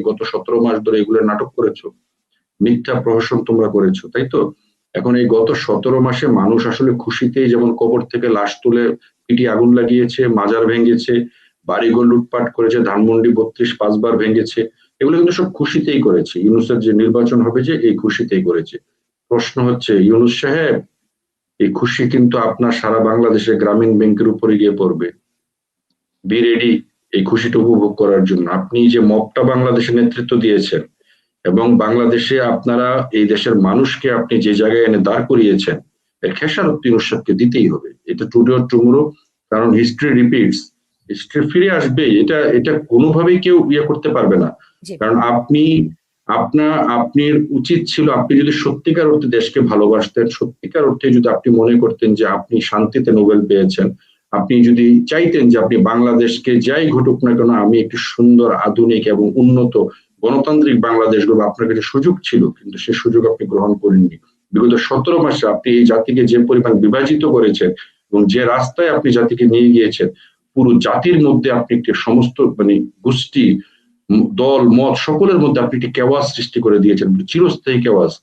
গত 17 মাস ধরে এগুলো নাটক করেছো, মিথ্যা প্রহসন তোমরা করেছো, তাই তো? এখন এই গত 17 মাসে মানুষ আসলে খুশিতেই যেমন কবর থেকে লাশ তুলে পিটি আগুন লাগিয়েছে, মাজার ভেঙেছে, বাড়িঘর লুটপাট করেছে, ধানমন্ডি 32 5 বার ভেঙেছে, এগুলো কিন্তু সব খুশিতেই করেছে। ইউনূসের যে নির্বাচন হবে যে এই খুশিতেই করেছে। প্রশ্ন হচ্ছে ইউনূস সাহেব, এই খুশি কিন্তু আপনার সারা বাংলাদেশের গ্রামীণ ব্যাংকের উপরে গিয়ে পড়বে। বি রেডি এই খুশিটা উপভোগ করার জন্য। আপনি যে মবটা বাংলাদেশে নেতৃত্ব দিয়েছেন এবং বাংলাদেশে আপনারা এই দেশের মানুষকে আপনি যে জায়গায় এনে দাঁড় করিয়েছেন, এর খেসারত ইউনূস সাহেবকে দিতেই হবে। এটা টুডে অর টুমরো, কারণ হিস্ট্রি রিপিটস, হিস্ট্রি ফিরে আসবে। এটা এটা কোনোভাবেই কেউ করতে পারবে না। জি। কারণ আপনার উচিত ছিল, আপনি যদি সত্যিকার অর্থে দেশকে ভালোবাসতেন, সত্যিকার অর্থে যদি আপনি মনে করতেন যে আপনি শান্তিতে নোবেল পেয়েছেন, আপনি যদি চাইতেন যে আপনি বাংলাদেশকে যাই ঘটুক না কেন আমি একটি সুন্দর, আধুনিক এবং উন্নত গণতান্ত্রিক বাংলাদেশ গড়ব, আপনার কাছে সুযোগ ছিল, কিন্তু সে সুযোগ আপনি গ্রহণ করেননি। বিগত 17 মাসে আপনি এই জাতিকে যে পরিমাণ বিভাজিত করেছেন এবং যে রাস্তায় আপনি জাতিকে নিয়ে গিয়েছেন, পুরো জাতির মধ্যে আপনি একটি সমস্ত গোষ্ঠী, দল, মত সকলের মধ্যে আপনি একটি কেওয়াস সৃষ্টি করে দিয়েছেন, চিরস্থায়ী কেওয়াস।